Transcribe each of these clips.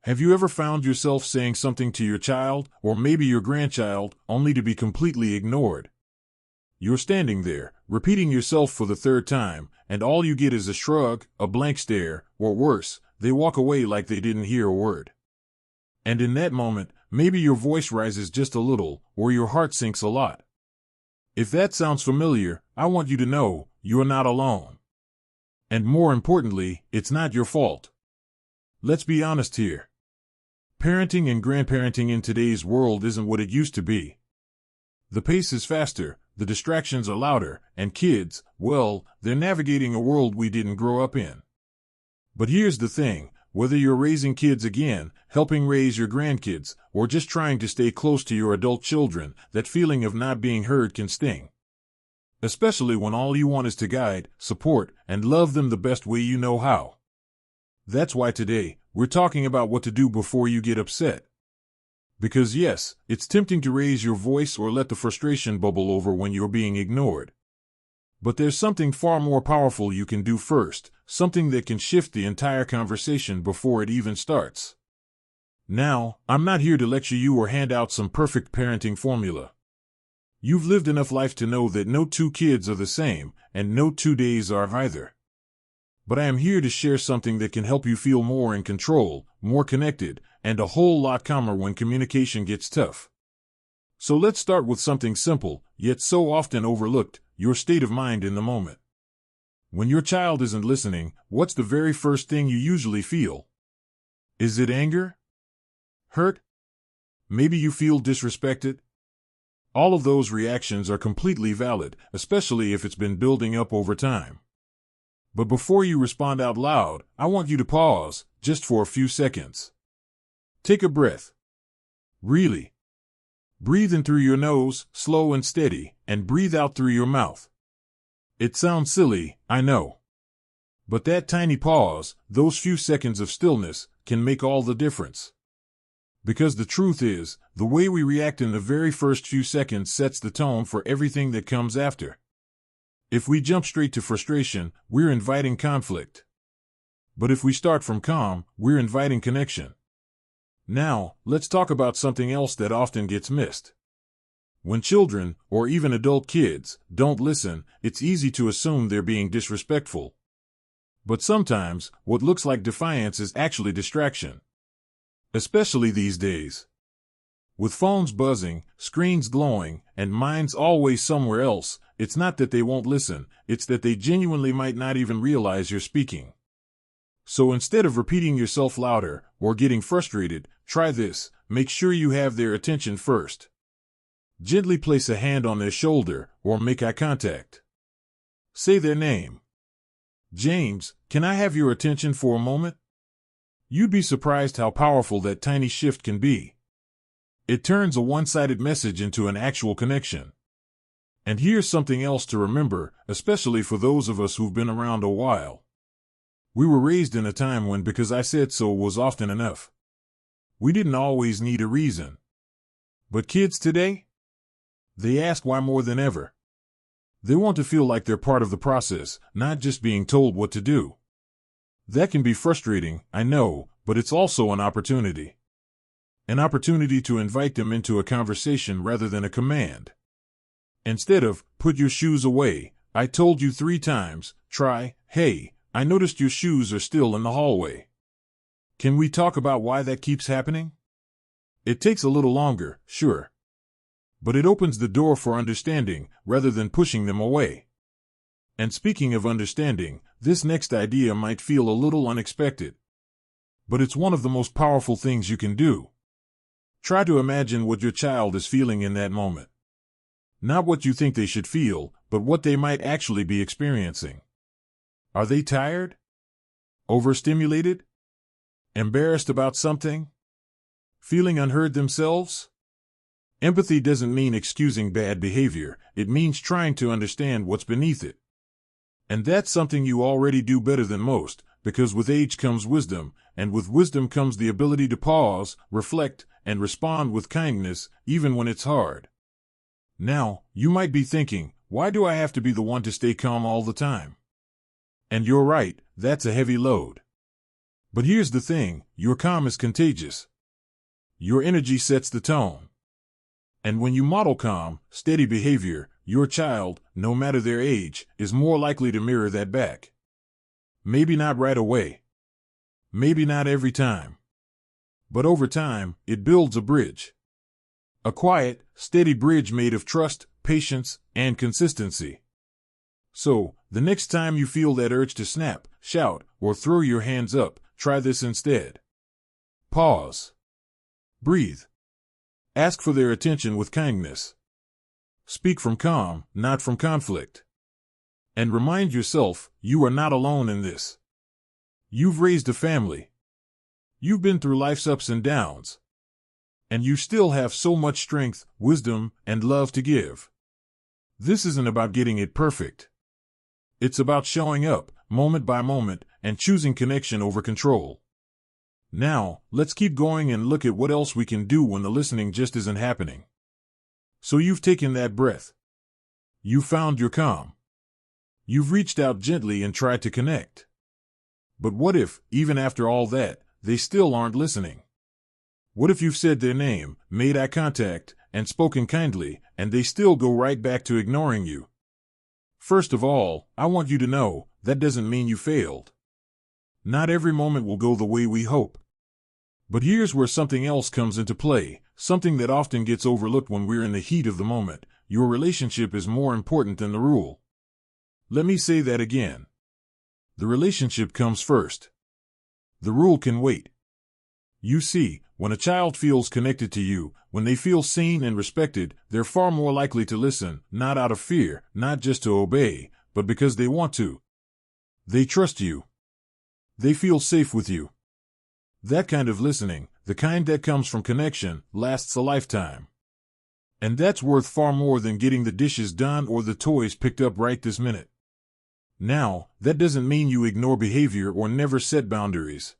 Have you ever found yourself saying something to your child, or maybe your grandchild, only to be completely ignored? You're standing there, repeating yourself for the third time, and all you get is a shrug, a blank stare, or worse, they walk away like they didn't hear a word. And in that moment, maybe your voice rises just a little, or your heart sinks a lot. If that sounds familiar, I want you to know, you're not alone. And more importantly, it's not your fault. Let's be honest here. Parenting and grandparenting in today's world isn't what it used to be. The pace is faster, the distractions are louder, and kids, well, they're navigating a world we didn't grow up in. But here's the thing, whether you're raising kids again, helping raise your grandkids, or just trying to stay close to your adult children, that feeling of not being heard can sting. Especially when all you want is to guide, support, and love them the best way you know how. That's why today, we're talking about what to do before you get upset. Because yes, it's tempting to raise your voice or let the frustration bubble over when you're being ignored. But there's something far more powerful you can do first, something that can shift the entire conversation before it even starts. Now, I'm not here to lecture you or hand out some perfect parenting formula. You've lived enough life to know that no two kids are the same, and no 2 days are either. But I am here to share something that can help you feel more in control, more connected, and a whole lot calmer when communication gets tough. So let's start with something simple, yet so often overlooked, your state of mind in the moment. When your child isn't listening, what's the very first thing you usually feel? Is it anger? Hurt? Maybe you feel disrespected? All of those reactions are completely valid, especially if it's been building up over time. But before you respond out loud, I want you to pause, just for a few seconds. Take a breath. Really. Breathe in through your nose, slow and steady, and breathe out through your mouth. It sounds silly, I know. But that tiny pause, those few seconds of stillness, can make all the difference. Because the truth is, the way we react in the very first few seconds sets the tone for everything that comes after. If we jump straight to frustration, we're inviting conflict. But if we start from calm, we're inviting connection. Now, let's talk about something else that often gets missed. When children, or even adult kids, don't listen, it's easy to assume they're being disrespectful. But sometimes, what looks like defiance is actually distraction. Especially these days. With phones buzzing, screens glowing, and minds always somewhere else, it's not that they won't listen, it's that they genuinely might not even realize you're speaking. So instead of repeating yourself louder, or getting frustrated, try this, make sure you have their attention first. Gently place a hand on their shoulder, or make eye contact. Say their name. James, can I have your attention for a moment? You'd be surprised how powerful that tiny shift can be. It turns a one-sided message into an actual connection. And here's something else to remember, especially for those of us who've been around a while. We were raised in a time when because I said so was often enough. We didn't always need a reason. But kids today? They ask why more than ever. They want to feel like they're part of the process, not just being told what to do. That can be frustrating, I know, but it's also an opportunity. An opportunity to invite them into a conversation rather than a command. Instead of, put your shoes away, I told you 3 times, try, hey, I noticed your shoes are still in the hallway. Can we talk about why that keeps happening? It takes a little longer, sure. But it opens the door for understanding, rather than pushing them away. And speaking of understanding, this next idea might feel a little unexpected. But it's one of the most powerful things you can do. Try to imagine what your child is feeling in that moment. Not what you think they should feel, but what they might actually be experiencing. Are they tired? Overstimulated? Embarrassed about something? Feeling unheard themselves? Empathy doesn't mean excusing bad behavior, it means trying to understand what's beneath it. And that's something you already do better than most, because with age comes wisdom, and with wisdom comes the ability to pause, reflect, and respond with kindness, even when it's hard. Now, you might be thinking, why do I have to be the one to stay calm all the time? And you're right, that's a heavy load. But here's the thing, your calm is contagious. Your energy sets the tone. And when you model calm, steady behavior, your child, no matter their age, is more likely to mirror that back. Maybe not right away. Maybe not every time. But over time, it builds a bridge. A quiet, steady bridge made of trust, patience, and consistency. So, the next time you feel that urge to snap, shout, or throw your hands up, try this instead. Pause. Breathe. Ask for their attention with kindness. Speak from calm, not from conflict. And remind yourself, you are not alone in this. You've raised a family. You've been through life's ups and downs. And you still have so much strength, wisdom, and love to give. This isn't about getting it perfect. It's about showing up, moment by moment, and choosing connection over control. Now, let's keep going and look at what else we can do when the listening just isn't happening. So you've taken that breath. You found your calm. You've reached out gently and tried to connect. But what if, even after all that, they still aren't listening? What if you've said their name, made eye contact, and spoken kindly, and they still go right back to ignoring you? First of all, I want you to know, that doesn't mean you failed. Not every moment will go the way we hope. But here's where something else comes into play, something that often gets overlooked when we're in the heat of the moment. Your relationship is more important than the rule. Let me say that again. The relationship comes first. The rule can wait. You see, when a child feels connected to you, when they feel seen and respected, they're far more likely to listen, not out of fear, not just to obey, but because they want to. They trust you. They feel safe with you. That kind of listening, the kind that comes from connection, lasts a lifetime. And that's worth far more than getting the dishes done or the toys picked up right this minute. Now, that doesn't mean you ignore behavior or never set boundaries.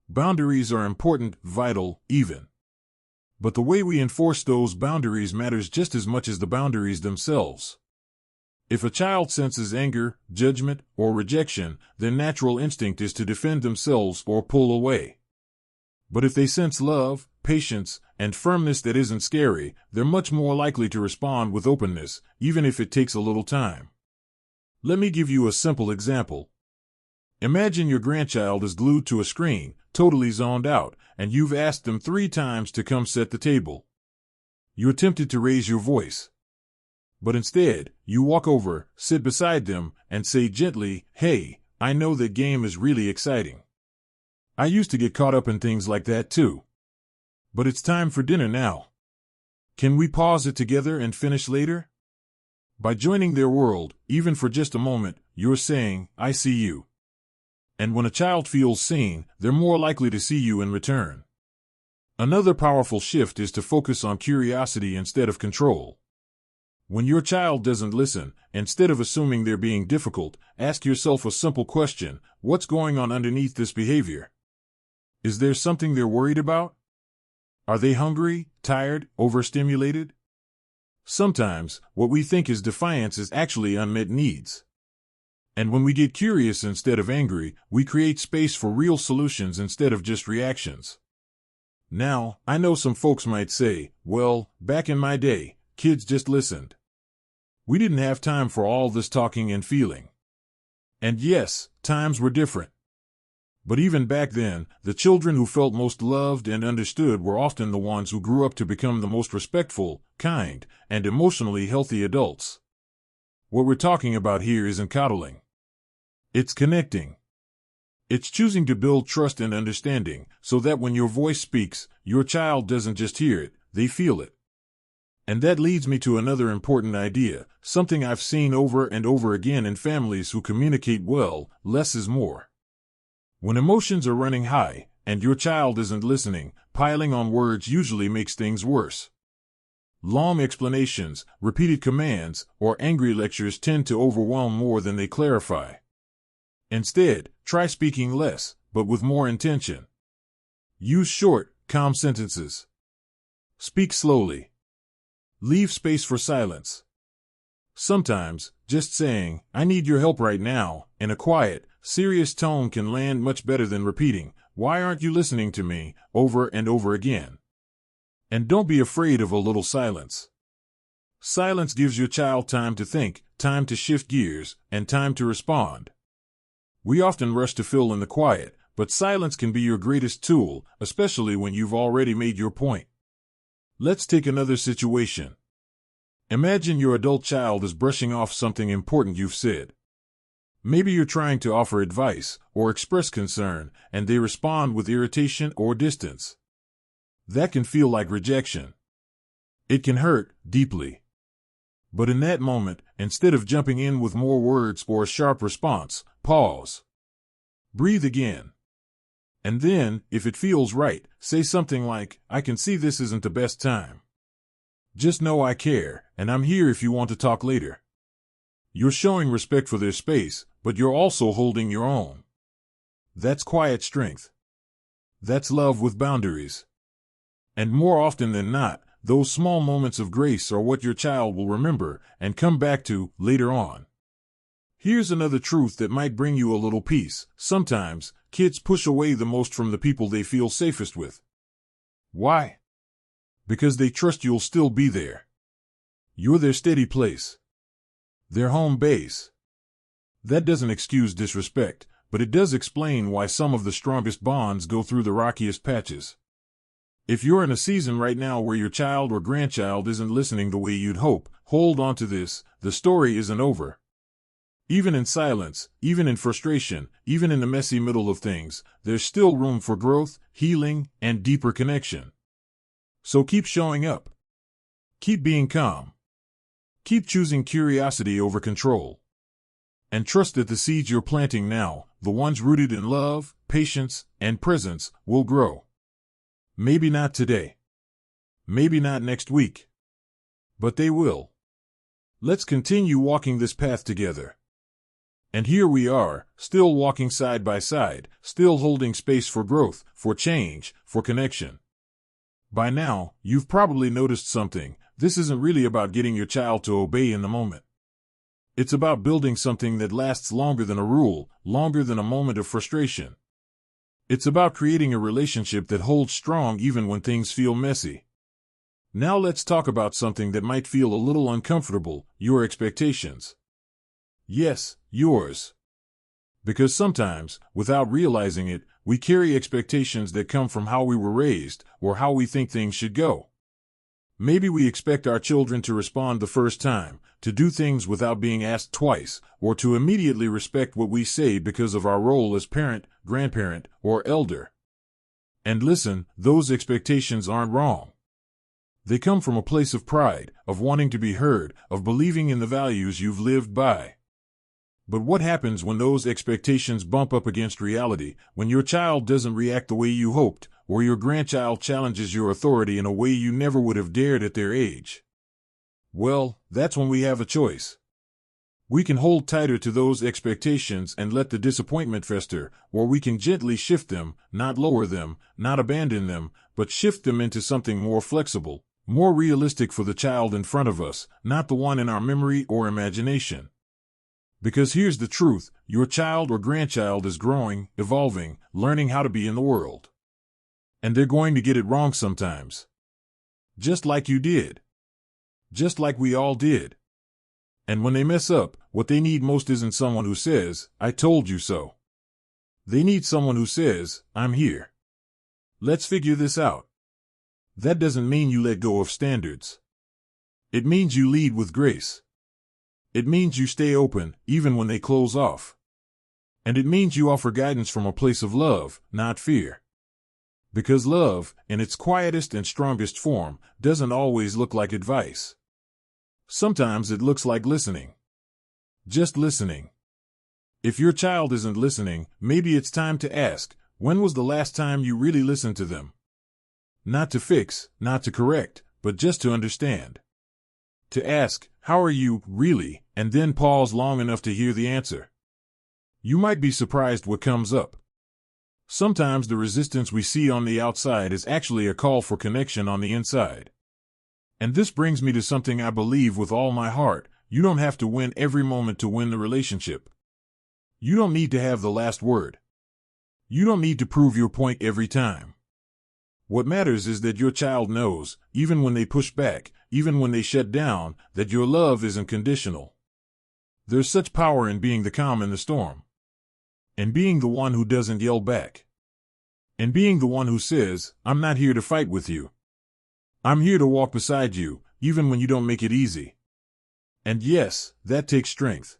Boundaries are important, vital, even. But the way we enforce those boundaries matters just as much as the boundaries themselves. If a child senses anger, judgment, or rejection, their natural instinct is to defend themselves or pull away. But if they sense love, patience, and firmness that isn't scary, they're much more likely to respond with openness, even if it takes a little time. Let me give you a simple example. Imagine your grandchild is glued to a screen, totally zoned out, and you've asked them 3 times to come set the table. You're tempted to raise your voice. But instead, you walk over, sit beside them, and say gently, "Hey, I know that game is really exciting. I used to get caught up in things like that too. But it's time for dinner now. Can we pause it together and finish later?" By joining their world, even for just a moment, you're saying, "I see you." And when a child feels seen, they're more likely to see you in return. Another powerful shift is to focus on curiosity instead of control. When your child doesn't listen, instead of assuming they're being difficult, ask yourself a simple question: what's going on underneath this behavior? Is there something they're worried about? Are they hungry, tired, overstimulated? Sometimes, what we think is defiance is actually unmet needs. And when we get curious instead of angry, we create space for real solutions instead of just reactions. Now, I know some folks might say, "Well, back in my day, kids just listened. We didn't have time for all this talking and feeling." And yes, times were different. But even back then, the children who felt most loved and understood were often the ones who grew up to become the most respectful, kind, and emotionally healthy adults. What we're talking about here isn't coddling. It's connecting. It's choosing to build trust and understanding, so that when your voice speaks, your child doesn't just hear it, they feel it. And that leads me to another important idea, something I've seen over and over again in families who communicate well: less is more. When emotions are running high, and your child isn't listening, piling on words usually makes things worse. Long explanations, repeated commands, or angry lectures tend to overwhelm more than they clarify. Instead, try speaking less, but with more intention. Use short, calm sentences. Speak slowly. Leave space for silence. Sometimes, just saying, "I need your help right now," in a quiet, serious tone can land much better than repeating, "Why aren't you listening to me?" over and over again. And don't be afraid of a little silence. Silence gives your child time to think, time to shift gears, and time to respond. We often rush to fill in the quiet, but silence can be your greatest tool, especially when you've already made your point. Let's take another situation. Imagine your adult child is brushing off something important you've said. Maybe you're trying to offer advice or express concern, and they respond with irritation or distance. That can feel like rejection. It can hurt deeply. But in that moment, instead of jumping in with more words or a sharp response, pause. Breathe again. And then, if it feels right, say something like, "I can see this isn't the best time. Just know I care, and I'm here if you want to talk later." You're showing respect for their space, but you're also holding your own. That's quiet strength. That's love with boundaries. And more often than not, those small moments of grace are what your child will remember and come back to later on. Here's another truth that might bring you a little peace. Sometimes, kids push away the most from the people they feel safest with. Why? Because they trust you'll still be there. You're their steady place. Their home base. That doesn't excuse disrespect, but it does explain why some of the strongest bonds go through the rockiest patches. If you're in a season right now where your child or grandchild isn't listening the way you'd hope, hold on to this: the story isn't over. Even in silence, even in frustration, even in the messy middle of things, there's still room for growth, healing, and deeper connection. So keep showing up. Keep being calm. Keep choosing curiosity over control. And trust that the seeds you're planting now, the ones rooted in love, patience, and presence, will grow. Maybe not today. Maybe not next week. But they will. Let's continue walking this path together. And here we are, still walking side by side, still holding space for growth, for change, for connection. By now, you've probably noticed something. This isn't really about getting your child to obey in the moment. It's about building something that lasts longer than a rule, longer than a moment of frustration. It's about creating a relationship that holds strong even when things feel messy. Now let's talk about something that might feel a little uncomfortable: your expectations. Yes, yours. Because sometimes, without realizing it, we carry expectations that come from how we were raised or how we think things should go. Maybe we expect our children to respond the first time, to do things without being asked twice, or to immediately respect what we say because of our role as parent, grandparent, or elder. And listen, those expectations aren't wrong. They come from a place of pride, of wanting to be heard, of believing in the values you've lived by. But what happens when those expectations bump up against reality, when your child doesn't react the way you hoped, or your grandchild challenges your authority in a way you never would have dared at their age? Well, that's when we have a choice. We can hold tighter to those expectations and let the disappointment fester, or we can gently shift them, not lower them, not abandon them, but shift them into something more flexible, more realistic for the child in front of us, not the one in our memory or imagination. Because here's the truth: your child or grandchild is growing, evolving, learning how to be in the world. And they're going to get it wrong sometimes. Just like you did. Just like we all did. And when they mess up, what they need most isn't someone who says, "I told you so." They need someone who says, "I'm here. Let's figure this out." That doesn't mean you let go of standards. It means you lead with grace. It means you stay open, even when they close off. And it means you offer guidance from a place of love, not fear. Because love, in its quietest and strongest form, doesn't always look like advice. Sometimes it looks like listening. Just listening. If your child isn't listening, maybe it's time to ask, when was the last time you really listened to them? Not to fix, not to correct, but just to understand. To ask, "How are you, really?" and then pause long enough to hear the answer. You might be surprised what comes up. Sometimes the resistance we see on the outside is actually a call for connection on the inside. And this brings me to something I believe with all my heart: you don't have to win every moment to win the relationship. You don't need to have the last word. You don't need to prove your point every time. What matters is that your child knows, even when they push back, even when they shut down, that your love isn't conditional. There's such power in being the calm in the storm. And being the one who doesn't yell back. And being the one who says, I'm not here to fight with you. I'm here to walk beside you, even when you don't make it easy. And yes, that takes strength.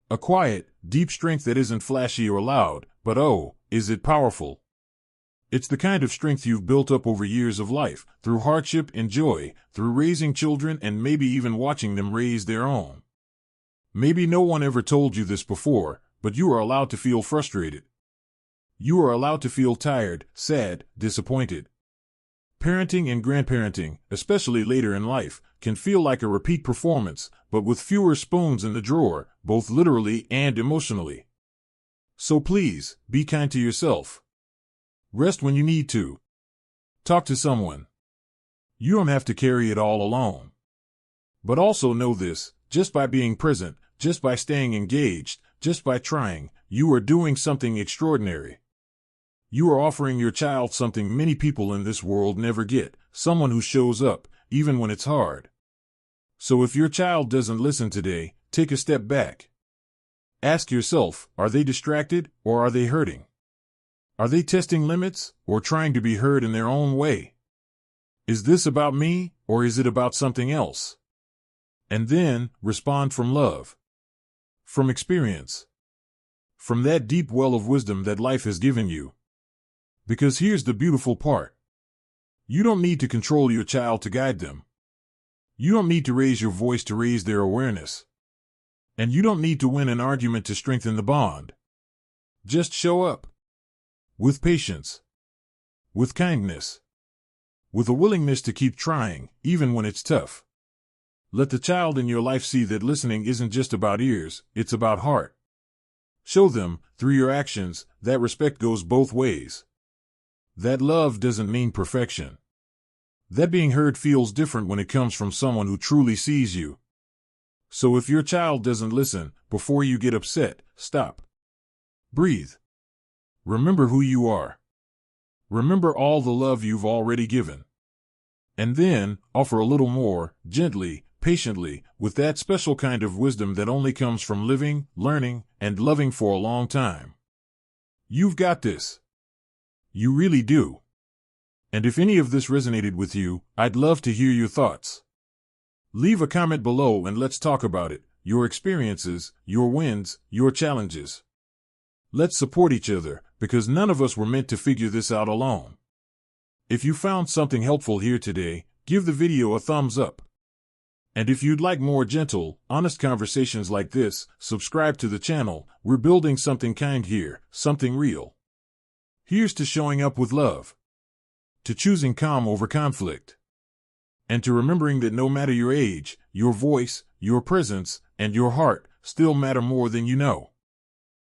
A quiet, deep strength that isn't flashy or loud, but oh, is it powerful. It's the kind of strength you've built up over years of life, through hardship and joy, through raising children and maybe even watching them raise their own. Maybe no one ever told you this before, but you are allowed to feel frustrated. You are allowed to feel tired, sad, disappointed. Parenting and grandparenting, especially later in life, can feel like a repeat performance, but with fewer spoons in the drawer, both literally and emotionally. So please, be kind to yourself. Rest when you need to. Talk to someone. You don't have to carry it all alone. But also know this, just by being present, just by staying engaged, just by trying, you are doing something extraordinary. You are offering your child something many people in this world never get, someone who shows up, even when it's hard. So if your child doesn't listen today, take a step back. Ask yourself, are they distracted or are they hurting? Are they testing limits or trying to be heard in their own way? Is this about me or is it about something else? And then, respond from love. From experience. From that deep well of wisdom that life has given you. Because here's the beautiful part. You don't need to control your child to guide them. You don't need to raise your voice to raise their awareness. And you don't need to win an argument to strengthen the bond. Just show up. With patience. With kindness. With a willingness to keep trying, even when it's tough. Let the child in your life see that listening isn't just about ears, it's about heart. Show them, through your actions, that respect goes both ways. That love doesn't mean perfection. That being heard feels different when it comes from someone who truly sees you. So if your child doesn't listen, before you get upset, stop. Breathe. Remember who you are. Remember all the love you've already given. And then, offer a little more, gently, patiently, with that special kind of wisdom that only comes from living, learning, and loving for a long time. You've got this. You really do. And if any of this resonated with you, I'd love to hear your thoughts. Leave a comment below and let's talk about it, your experiences, your wins, your challenges. Let's support each other, because none of us were meant to figure this out alone. If you found something helpful here today, give the video a thumbs up. And if you'd like more gentle, honest conversations like this, subscribe to the channel. We're building something kind here, something real. Here's to showing up with love. To choosing calm over conflict. And to remembering that no matter your age, your voice, your presence, and your heart still matter more than you know.